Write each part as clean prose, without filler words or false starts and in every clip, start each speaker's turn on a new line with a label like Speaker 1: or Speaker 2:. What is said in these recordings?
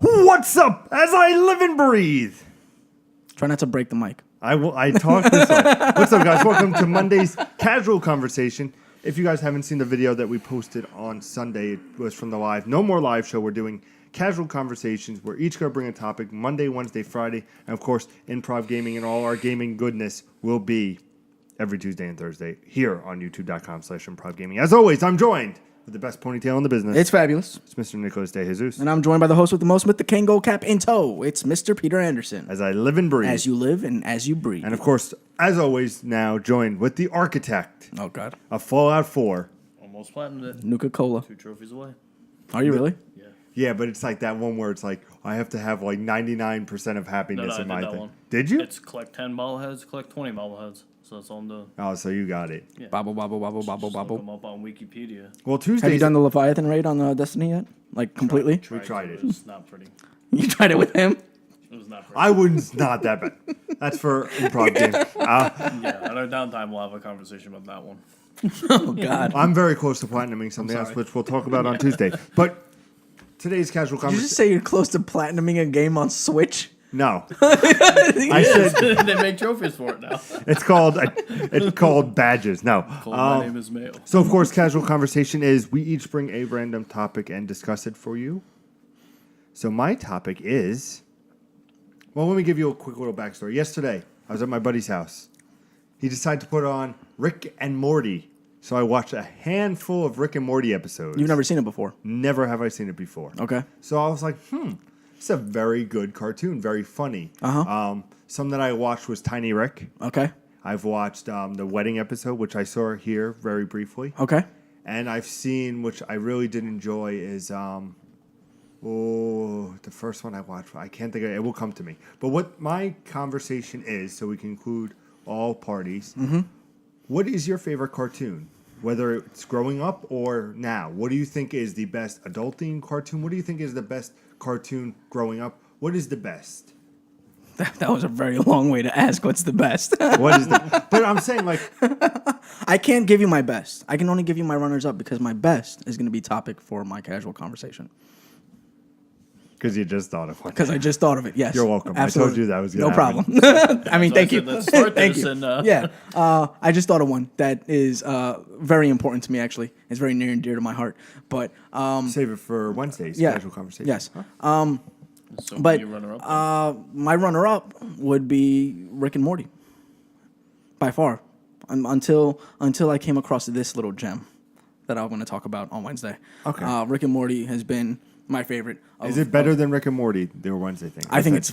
Speaker 1: What's up? As I live and breathe.
Speaker 2: Try not to break the mic.
Speaker 1: I talk this way. What's up, guys? Welcome to Monday's Casual Conversation. If you guys haven't seen the video that we posted on Sunday, it was from the live No More Live show. We're doing casual conversations. We're each going to bring a topic Monday, Wednesday, Friday. And, of course, Improv Gaming and all our gaming goodness will be every Tuesday and Thursday here on youtube.com/Improv Gaming. As always, I'm joined with the best ponytail in the business.
Speaker 2: It's fabulous.
Speaker 1: It's Mr. Nicholas De Jesus.
Speaker 2: And I'm joined by the host with the most with the Kango cap in tow. It's Mr. Peter Anderson.
Speaker 1: As I live and breathe.
Speaker 2: As you live and as you breathe.
Speaker 1: And, of course, as always, now joined with the architect
Speaker 2: Oh, God.
Speaker 1: of Fallout 4.
Speaker 3: Almost platinumed it.
Speaker 2: Nuka-Cola.
Speaker 3: 2 trophies away.
Speaker 2: Are you really?
Speaker 3: Yeah.
Speaker 1: Yeah, but it's like that one where it's like, I have to have like 99% of happiness in
Speaker 3: I
Speaker 1: my
Speaker 3: did that
Speaker 1: thing.
Speaker 3: one.
Speaker 1: Did you?
Speaker 3: It's collect 10 bobbleheads, collect 20 bobbleheads. So that's all I'm doing.
Speaker 1: Oh, so you got it.
Speaker 3: Yeah.
Speaker 2: Bobble, bobble, bobble,
Speaker 3: Just
Speaker 2: bobble,
Speaker 3: look
Speaker 2: bobble.
Speaker 3: them up on Wikipedia.
Speaker 1: Well, Tuesday.
Speaker 2: Have you done the Leviathan raid on Destiny yet? Like, completely?
Speaker 1: We tried it.
Speaker 3: It was not pretty.
Speaker 2: You tried it with him?
Speaker 3: It was not pretty.
Speaker 1: I wouldn't. Not that bad. That's for improv game.
Speaker 3: Yeah, at our downtime, we'll have a conversation about that one.
Speaker 2: Oh, God.
Speaker 1: I'm very close to platinuming something else, which we'll talk about on Tuesday. But today's casual
Speaker 2: Did you just
Speaker 1: conversation.
Speaker 2: say you're close to platinuming a game on Switch?
Speaker 1: No, I said
Speaker 3: They make trophies for it now.
Speaker 1: it's called badges. No.
Speaker 3: My name is Mayo.
Speaker 1: So, of course, casual conversation is we each bring a random topic and discuss it for you. So, my topic is, well, let me give you a quick little backstory. Yesterday, I was at my buddy's house. He decided to put on Rick and Morty. So, I watched a handful of Rick and Morty episodes.
Speaker 2: You've never seen it before.
Speaker 1: Never have I seen it before.
Speaker 2: Okay.
Speaker 1: So, I was like, it's a very good cartoon, very funny.
Speaker 2: Uh-huh.
Speaker 1: Some that I watched was Tiny Rick.
Speaker 2: Okay.
Speaker 1: I've watched the wedding episode, which I saw here very briefly.
Speaker 2: Okay.
Speaker 1: And I've seen, which I really did enjoy, is the first one I watched. I can't think of it. It will come to me. But what my conversation is, so we can include all parties, what is your favorite cartoon? Whether it's growing up or now. What do you think is the best adult-themed cartoon? What do you think is the best cartoon growing up? What is the best?
Speaker 2: That was a very long way to ask what's the best.
Speaker 1: What is the? But I'm saying, like,
Speaker 2: I can't give you my best. I can only give you my runners-up because my best is going to be topic for my casual conversation.
Speaker 1: because you just thought of one.
Speaker 2: Because I just thought of it, yes.
Speaker 1: You're welcome.
Speaker 2: Absolutely.
Speaker 1: I told you that was
Speaker 2: no
Speaker 1: going to
Speaker 2: problem. I mean, thank you.
Speaker 3: Let's start
Speaker 2: Thank
Speaker 3: this
Speaker 2: you.
Speaker 3: and,
Speaker 2: Yeah. I just thought of one that is very important to me, actually. It's very near and dear to my heart. But
Speaker 1: Save it for Wednesday's
Speaker 2: yeah.
Speaker 1: casual conversation.
Speaker 2: Yes.
Speaker 1: Huh?
Speaker 3: So
Speaker 2: But
Speaker 3: you runner up.
Speaker 2: my runner-up would be Rick and Morty, by far, until I came across this little gem that I'm going to talk about on Wednesday.
Speaker 1: Okay.
Speaker 2: Rick and Morty has been my favorite.
Speaker 1: Is it better than Rick and Morty, their Wednesday thing?
Speaker 2: I think it's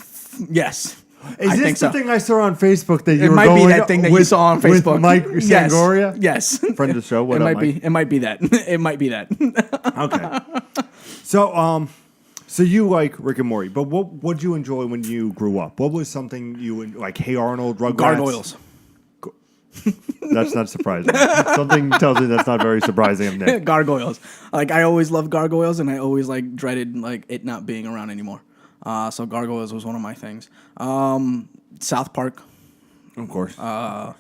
Speaker 2: yes.
Speaker 1: Is
Speaker 2: I
Speaker 1: this
Speaker 2: think
Speaker 1: the
Speaker 2: so.
Speaker 1: thing I saw on Facebook that you
Speaker 2: It
Speaker 1: were
Speaker 2: might
Speaker 1: going
Speaker 2: be that thing that you
Speaker 1: with-
Speaker 2: saw on
Speaker 1: with
Speaker 2: Facebook.
Speaker 1: Mike
Speaker 2: Yes.
Speaker 1: Sangoria?
Speaker 2: Yes.
Speaker 1: Friend of the show. What
Speaker 2: it
Speaker 1: up,
Speaker 2: might
Speaker 1: Mike?
Speaker 2: be. It might be that. It might be that.
Speaker 1: Okay. So you like Rick and Morty, but what did you enjoy when you grew up? What was something you like? Hey Arnold, Rugrats.
Speaker 2: Gargoyles.
Speaker 1: That's not surprising. Something tells me that's not very surprising of Nick.
Speaker 2: Gargoyles. Like I always loved gargoyles, and I always like dreaded like it not being around anymore. So gargoyles was one of my things. South Park.
Speaker 1: Of course.
Speaker 2: Fuck,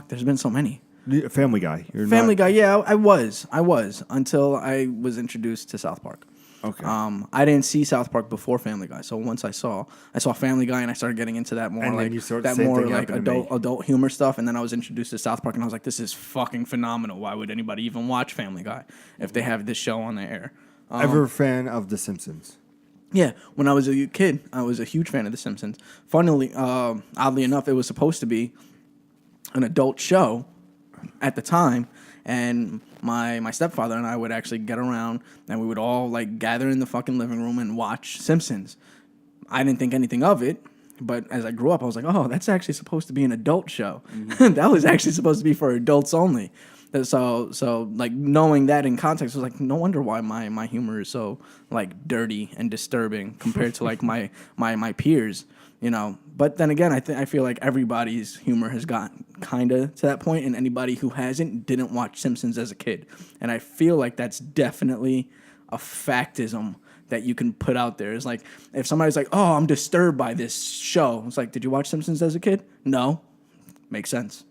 Speaker 2: there's been so many.
Speaker 1: Family Guy. You're
Speaker 2: Family
Speaker 1: not-
Speaker 2: Guy. Yeah, I was until I was introduced to South Park.
Speaker 1: Okay.
Speaker 2: I didn't see South Park before Family Guy, so once I saw Family Guy, and I started getting into that more
Speaker 1: And then
Speaker 2: like
Speaker 1: you saw the
Speaker 2: that
Speaker 1: same
Speaker 2: more
Speaker 1: thing
Speaker 2: like
Speaker 1: happen to me.
Speaker 2: adult humor stuff, and then I was introduced to South Park, and I was like, this is fucking phenomenal. Why would anybody even watch Family Guy if they have this show on the air?
Speaker 1: Ever a fan of The Simpsons?
Speaker 2: Yeah, when I was a kid, I was a huge fan of The Simpsons. Funnily, oddly enough, it was supposed to be an adult show at the time, and my stepfather and I would actually get around, and we would all like gather in the fucking living room and watch Simpsons. I didn't think anything of it, but as I grew up, I was like, oh, that's actually supposed to be an adult show. That was actually supposed to be for adults only. So like knowing that in context was like, no wonder why my humor is so like dirty and disturbing compared to like my peers, you know. But then again, I feel like everybody's humor has gotten kind of to that point, and anybody who hasn't didn't watch Simpsons as a kid. And I feel like that's definitely a factism that you can put out there. It's like if somebody's like, oh, I'm disturbed by this show. It's like, did you watch Simpsons as a kid? No. Makes sense.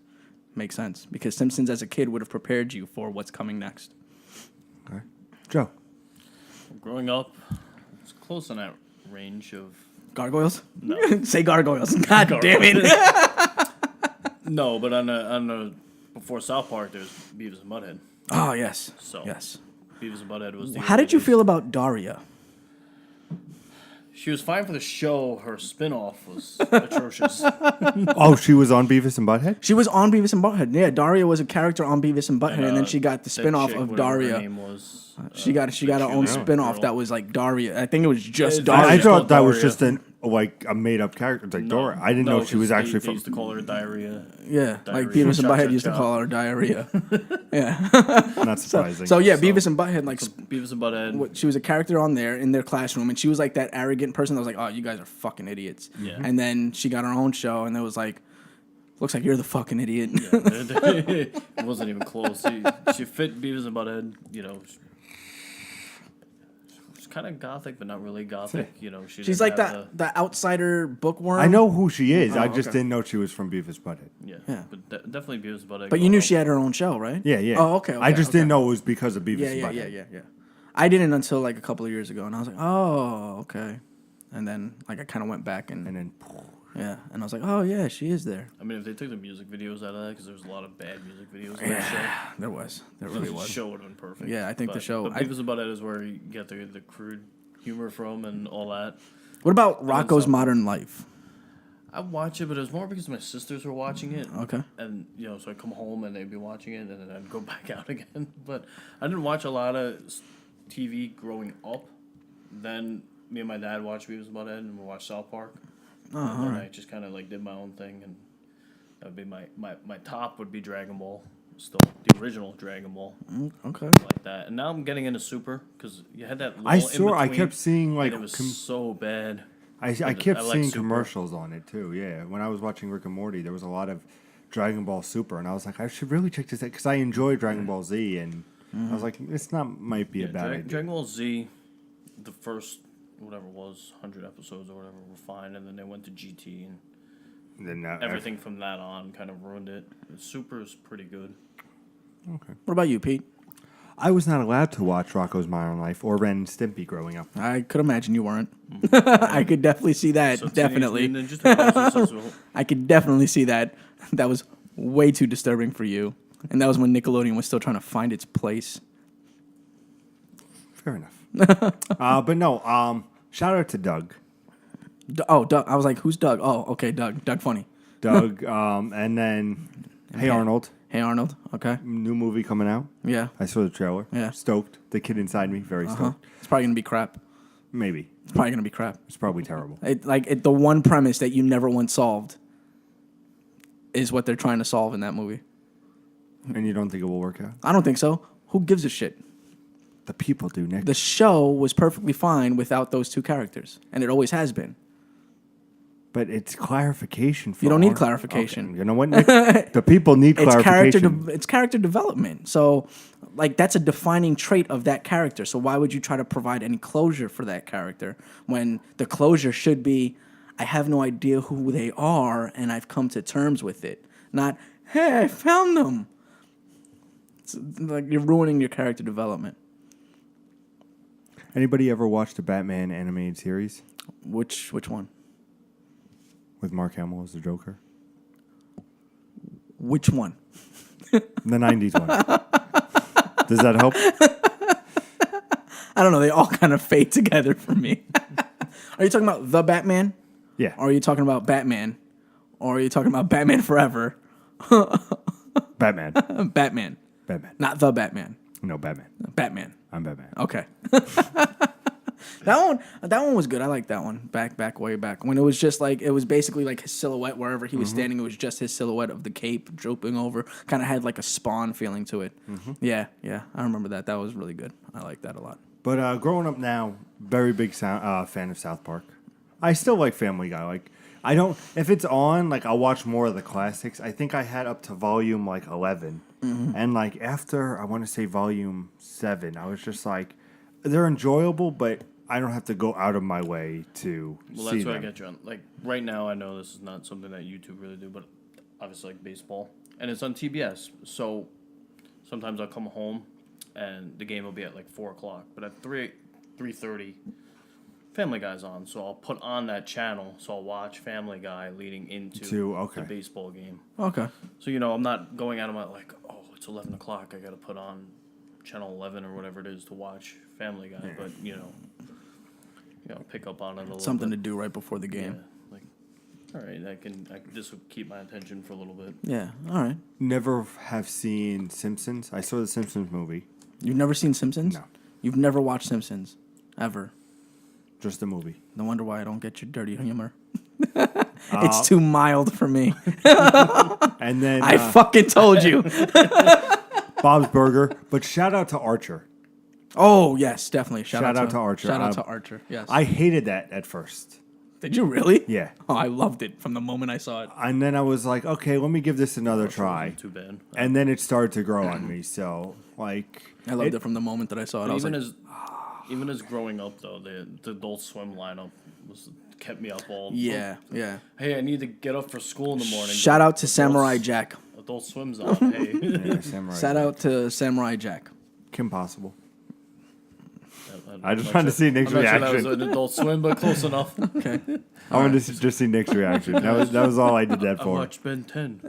Speaker 2: Makes sense. Because Simpsons as a kid would have prepared you for what's coming next.
Speaker 1: Okay. Joe.
Speaker 3: Growing up, It's close in that range of.
Speaker 2: Gargoyles?
Speaker 3: No.
Speaker 2: Say gargoyles. God damn it.
Speaker 3: No, but on the before South Park, there's Beavis and Butthead.
Speaker 2: Oh, yes.
Speaker 3: So
Speaker 2: Yes.
Speaker 3: Beavis and Butthead was the.
Speaker 2: How did you
Speaker 3: original-
Speaker 2: feel about Daria?
Speaker 3: She was fine for the show. Her spin-off was atrocious.
Speaker 1: Oh, she was on Beavis and Butthead?
Speaker 2: She was on Beavis and Butthead. Yeah, Daria was a character on Beavis and Butthead, and then she got the
Speaker 3: that
Speaker 2: spin-off
Speaker 3: chick,
Speaker 2: of
Speaker 3: whatever her
Speaker 2: Daria.
Speaker 3: name was,
Speaker 2: She got her own
Speaker 3: cheerleader
Speaker 2: spin-off
Speaker 3: girl.
Speaker 2: that was like Daria. I think it was just
Speaker 3: It's
Speaker 2: Daria.
Speaker 1: I thought that was
Speaker 3: Daria.
Speaker 1: just a made up character. It's like Dora. I didn't know she was
Speaker 3: 'cause
Speaker 1: actually
Speaker 3: they
Speaker 1: from.
Speaker 3: used to call her Diarrhea.
Speaker 2: Yeah, like
Speaker 3: Diarrhea.
Speaker 2: Beavis and Butthead used to
Speaker 3: Cha-cha-cha.
Speaker 2: call her Diarrhea. Yeah.
Speaker 1: Not surprising.
Speaker 2: So yeah, Beavis and Butthead, like
Speaker 3: Beavis and Butthead.
Speaker 2: she was a character on there in their classroom, and she was like that arrogant person that was like, "Oh, you guys are fucking idiots."
Speaker 3: Yeah.
Speaker 2: And then she got her own show, and it was like, "Looks like you're the fucking idiot."
Speaker 3: It wasn't even close. She fit Beavis and Butthead. You know, she's kind of gothic, but not really gothic. You know,
Speaker 2: She's
Speaker 3: didn't
Speaker 2: like
Speaker 3: have
Speaker 2: the outsider bookworm.
Speaker 1: I know who she is. I
Speaker 2: Oh,
Speaker 1: just
Speaker 2: okay.
Speaker 1: didn't know she was from Beavis Butthead.
Speaker 3: Yeah, but definitely Beavis and Butthead.
Speaker 2: But you knew she had her own show, right?
Speaker 1: Yeah, yeah.
Speaker 2: Oh, okay.
Speaker 1: I just
Speaker 2: okay.
Speaker 1: didn't know it was because of Beavis
Speaker 2: Yeah,
Speaker 1: and
Speaker 2: yeah,
Speaker 1: Butthead.
Speaker 2: yeah. I didn't until like a couple of years ago, and I was like, "Oh, okay." And then like I kind of went back and
Speaker 1: And then
Speaker 2: yeah, and I was like, "Oh yeah, she is there."
Speaker 3: I mean, if they took the music videos out of that, because there was a lot of bad music videos in that
Speaker 2: There was, there
Speaker 3: show.
Speaker 2: really
Speaker 3: The
Speaker 2: was.
Speaker 3: show would have been perfect.
Speaker 2: Yeah, I think the show-
Speaker 3: But Beavis and Butthead is where you get the crude humor from and all that.
Speaker 2: What about Rocco's
Speaker 3: something.
Speaker 2: Modern Life?
Speaker 3: I watch it, but it was more because my sisters were watching it.
Speaker 2: Okay.
Speaker 3: And, you know, so I'd come home and they'd be watching it, and then I'd go back out again. But I didn't watch a lot of TV growing up. Then me and my dad watched Beavis and Butthead, and we watched South Park.
Speaker 2: Oh,
Speaker 3: And
Speaker 2: all
Speaker 3: then
Speaker 2: right.
Speaker 3: I just kind of, like, did my own thing, and that would be my top would be Dragon Ball. Still, the original Dragon Ball.
Speaker 2: Okay.
Speaker 3: Like that. And now I'm getting into Super, because you had that lull
Speaker 1: I
Speaker 3: in
Speaker 1: saw. I
Speaker 3: between,
Speaker 1: kept seeing like.
Speaker 3: and it was so bad.
Speaker 1: I
Speaker 3: But
Speaker 1: kept
Speaker 3: I like
Speaker 1: seeing
Speaker 3: Super.
Speaker 1: commercials on it too. Yeah, when I was watching Rick and Morty, there was a lot of Dragon Ball Super, and I was like, I should really check this out because I enjoy Dragon Ball Z, and I was like, this not might be a bad idea.
Speaker 3: Dragon Ball Z, the first whatever it was 100 episodes or whatever were fine, and then they went to GT, and
Speaker 1: And then
Speaker 3: everything from that on kind of ruined it. Super is pretty good.
Speaker 1: Okay.
Speaker 2: What about you, Pete?
Speaker 1: I was not allowed to watch Rocco's Modern Life or Ren and Stimpy growing up.
Speaker 2: I could imagine you weren't. I could definitely see that.
Speaker 3: So Teenage
Speaker 2: Definitely.
Speaker 3: Mutant Ninja Turtles as well.
Speaker 2: I could definitely see that. That was way too disturbing for you. And that was when Nickelodeon was still trying to find its place.
Speaker 1: Fair enough. But no. Shout out to Doug.
Speaker 2: Doug. I was like, who's Doug? Oh, okay, Doug. Doug Funny.
Speaker 1: Doug. And then Hey Arnold.
Speaker 2: Hey, Arnold. Okay.
Speaker 1: New movie coming out.
Speaker 2: Yeah.
Speaker 1: I saw the trailer.
Speaker 2: Yeah.
Speaker 1: Stoked. The kid inside me, very stoked.
Speaker 2: It's probably going to be crap.
Speaker 1: Maybe.
Speaker 2: It's probably going to be crap.
Speaker 1: It's probably terrible.
Speaker 2: The one premise that you never once solved is what they're trying to solve in that movie.
Speaker 1: And you don't think it will work out?
Speaker 2: I don't think so. Who gives a shit?
Speaker 1: The people do, Nick.
Speaker 2: The show was perfectly fine without those two characters, and it always has been.
Speaker 1: But it's clarification. For
Speaker 2: You don't need
Speaker 1: Arnold.
Speaker 2: clarification.
Speaker 1: Okay. You know what, Nick? The people need
Speaker 2: It's
Speaker 1: clarification.
Speaker 2: it's character development. So, like, that's a defining trait of that character. So why would you try to provide any closure for that character when the closure should be, I have no idea who they are and I've come to terms with it, not, hey, I found them. It's like you're ruining your character development.
Speaker 1: Anybody ever watched the Batman animated series
Speaker 2: Which one?
Speaker 1: with Mark Hamill as the Joker?
Speaker 2: Which one?
Speaker 1: The 90s one. Does that help?
Speaker 2: I don't know. They all kind of fade together for me. Are you talking about the Batman?
Speaker 1: Yeah.
Speaker 2: Or are you talking about Batman? Or are you talking about Batman Forever?
Speaker 1: Batman.
Speaker 2: Batman.
Speaker 1: Batman.
Speaker 2: Not the Batman.
Speaker 1: No, Batman.
Speaker 2: Batman.
Speaker 1: I'm Batman.
Speaker 2: Okay. That one was good. I like that one. Way back when it was just like it was basically like his silhouette wherever he was standing. It was just his silhouette of the cape drooping over. Kind of had like a Spawn feeling to it. Yeah. I remember that. That was really good. I like that a lot.
Speaker 1: But growing up now, very big fan of South Park. I still like Family Guy. Like, I don't. If it's on, like, I'll watch more of the classics. I think I had up to volume like 11, and like after I want to say volume 7, I was just like, they're enjoyable, but I don't have to go out of my way to
Speaker 3: Well,
Speaker 1: see
Speaker 3: that's what I
Speaker 1: them.
Speaker 3: get you on. Like, right now, I know this is not something that YouTube really do, but obviously, like baseball. And it's on TBS. So sometimes I'll come home and the game will be at like 4 o'clock. But at 3:30, Family Guy's on, so I'll put on that channel. So I'll watch Family Guy leading into
Speaker 1: okay.
Speaker 3: the baseball game.
Speaker 2: Okay.
Speaker 3: So I'm not going out of my like, oh, it's 11 o'clock. I got to put on channel 11 or whatever it is to watch Family Guy. But pick up on it a little.
Speaker 2: Something
Speaker 3: bit.
Speaker 2: to do right before the game.
Speaker 3: Yeah, like, all right, this will keep my attention for a little bit.
Speaker 2: Yeah. All right.
Speaker 1: Never have seen Simpsons. I saw the Simpsons movie.
Speaker 2: You've never seen Simpsons?
Speaker 1: No.
Speaker 2: You've never watched Simpsons, ever.
Speaker 1: Just the movie.
Speaker 2: No wonder why I don't get your dirty humor. It's too mild for me.
Speaker 1: And then
Speaker 2: I fucking told you.
Speaker 1: Bob's Burger. But shout out to Archer.
Speaker 2: Oh yes, definitely. Shout out to
Speaker 1: Archer.
Speaker 2: Shout out to Archer. Yes.
Speaker 1: I hated that at first.
Speaker 2: Did you really?
Speaker 1: Yeah.
Speaker 2: Oh, I loved it from the moment I saw it.
Speaker 1: And then I was like, okay, let me give this another try.
Speaker 3: Too bad.
Speaker 1: And then it started to grow on me. So, like...
Speaker 2: I loved it from the moment that I saw it. I was
Speaker 3: Even as growing up, though, the Adult Swim lineup kept me up all.
Speaker 2: Yeah.
Speaker 3: Hey, I need to get up for school in the morning.
Speaker 2: Shout out to Samurai Jack.
Speaker 3: Adult Swim's on. Hey.
Speaker 1: Yeah, Samurai.
Speaker 2: Shout out to Samurai Jack.
Speaker 1: Kim Possible.
Speaker 3: I'm
Speaker 1: just trying to see Nick's
Speaker 3: I'm not
Speaker 1: reaction.
Speaker 3: Sure that was an Adult Swim, but close enough.
Speaker 2: Okay.
Speaker 1: I wanted to just see Nick's reaction. That was all I did that
Speaker 3: I
Speaker 1: for.
Speaker 3: watched Ben 10.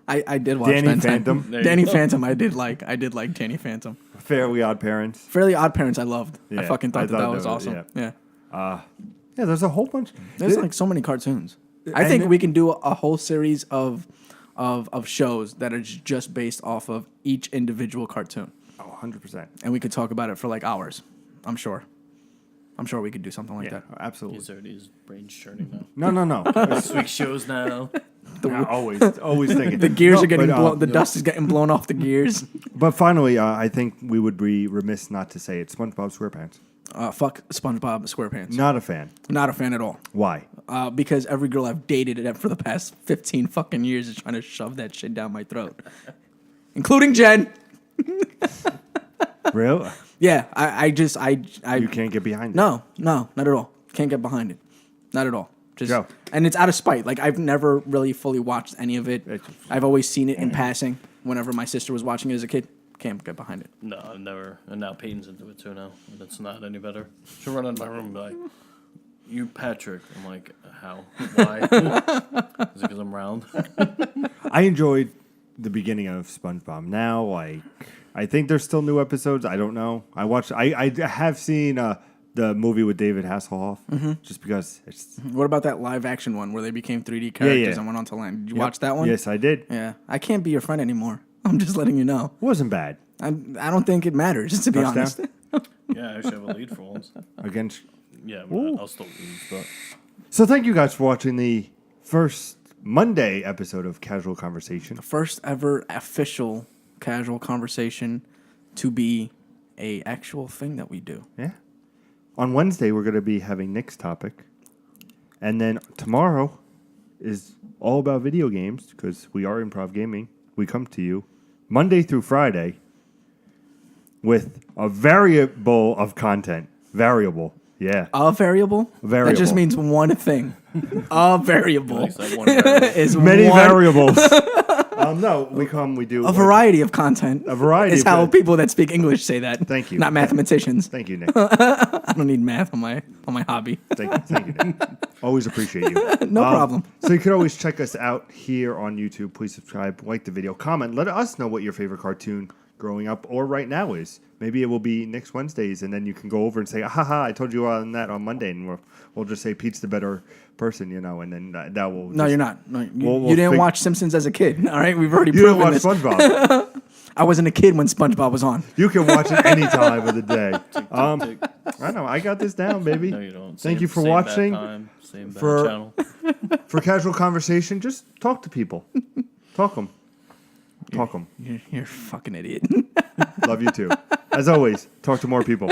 Speaker 2: I did watch
Speaker 1: Danny
Speaker 2: Ben 10.
Speaker 1: Phantom.
Speaker 2: Danny Phantom. I did like Danny Phantom.
Speaker 1: Fairly Odd Parents.
Speaker 2: Fairly Odd Parents. I loved. I
Speaker 1: Yeah,
Speaker 2: fucking thought
Speaker 1: I
Speaker 2: that
Speaker 1: thought
Speaker 2: was
Speaker 1: that was-
Speaker 2: awesome. Yeah.
Speaker 1: Yeah, there's a whole bunch.
Speaker 2: There's like so many cartoons. I
Speaker 1: And
Speaker 2: think
Speaker 1: then-
Speaker 2: we can do a whole series of shows that are just based off of each individual cartoon,
Speaker 1: Oh, 100%.
Speaker 2: and we could talk about it for like hours. I'm sure we could do something like
Speaker 1: Yeah,
Speaker 2: that.
Speaker 1: absolutely.
Speaker 3: He's already his brain's churning now.
Speaker 1: No.
Speaker 3: Swig shows now.
Speaker 1: always thinking.
Speaker 2: The gears
Speaker 1: No,
Speaker 2: are getting
Speaker 1: but,
Speaker 2: blown. The dust is getting blown off the gears.
Speaker 1: But finally, I think we would be remiss not to say it. SpongeBob SquarePants.
Speaker 2: Fuck SpongeBob SquarePants.
Speaker 1: Not a fan.
Speaker 2: Not a fan at all.
Speaker 1: Why?
Speaker 2: Because every girl I've dated for the past 15 fucking years is trying to shove that shit down my throat, including Jen.
Speaker 1: Really?
Speaker 2: Yeah, I
Speaker 1: You can't get behind it.
Speaker 2: No, not at all. Can't get behind it. Not at all. Just
Speaker 1: Joe.
Speaker 2: And it's out of spite. Like I've never really fully watched any of it. I've always seen it in passing whenever my sister was watching it as a kid. Can't get behind it.
Speaker 3: No, I've never. And now Peyton's into it too now. And it's not any better. She'll run into my room and be like, "You Patrick." I'm like, "How? Why?" Is it because I'm round?
Speaker 1: I enjoyed the beginning of SpongeBob. Now, like, I think there's still new episodes. I don't know. I have seen the movie with David Hasselhoff, just because it's...
Speaker 2: What about that live action one where they became 3D characters
Speaker 1: yeah.
Speaker 2: and went on to land? Did you watch that one?
Speaker 1: Yes, I did.
Speaker 2: Yeah. I can't be your friend anymore. I'm just letting you know.
Speaker 1: It wasn't bad.
Speaker 2: I don't think it matters, to be
Speaker 1: Touchdown?
Speaker 2: honest.
Speaker 3: Yeah, I actually have a lead for once.
Speaker 1: Against...
Speaker 3: Yeah,
Speaker 1: Ooh.
Speaker 3: I'll still lose, but
Speaker 1: So thank you guys for watching the first Monday episode of Casual Conversation.
Speaker 2: First ever official casual conversation to be a actual thing that we do.
Speaker 1: Yeah. On Wednesday, we're going to be having Nick's topic. And then tomorrow is all about video games, because we are Improv Gaming. We come to you Monday through Friday with a variable of content. Variable. Yeah.
Speaker 2: A variable?
Speaker 1: Variable.
Speaker 2: That just means one thing. A variable
Speaker 3: Likes that one guy.
Speaker 2: is
Speaker 1: Many
Speaker 2: one,
Speaker 1: variables. No, we do
Speaker 2: a variety of content.
Speaker 1: A variety
Speaker 2: is
Speaker 1: of
Speaker 2: how
Speaker 1: content.
Speaker 2: people that speak English say that.
Speaker 1: Thank you.
Speaker 2: Not mathematicians.
Speaker 1: Thank you, Nick.
Speaker 2: I don't need math on my hobby.
Speaker 1: Thank you, Nick. Always appreciate you.
Speaker 2: No problem.
Speaker 1: So you can always check us out here on YouTube. Please subscribe, like the video, comment. Let us know what your favorite cartoon growing up or right now is. Maybe it will be next Wednesdays, and then you can go over and say, haha, I told you on that on Monday, and we'll just say Pete's the better person, and then that will...
Speaker 2: No, you're not. No,
Speaker 1: We'll
Speaker 2: you didn't watch Simpsons as a kid, all right? We've already
Speaker 1: You didn't
Speaker 2: proven
Speaker 1: watch
Speaker 2: this.
Speaker 1: SpongeBob.
Speaker 2: I wasn't a kid when SpongeBob was on.
Speaker 1: You can watch it any time of the day.
Speaker 3: Tick.
Speaker 1: I know, I got this down, baby.
Speaker 3: No, you don't.
Speaker 1: Thank you for
Speaker 3: Same bad
Speaker 1: watching.
Speaker 3: time, same bad
Speaker 1: For-
Speaker 3: channel.
Speaker 1: For Casual Conversation, just talk to people. Talk them. Talk them.
Speaker 2: You're a fucking idiot.
Speaker 1: Love you too. As always, talk to more people.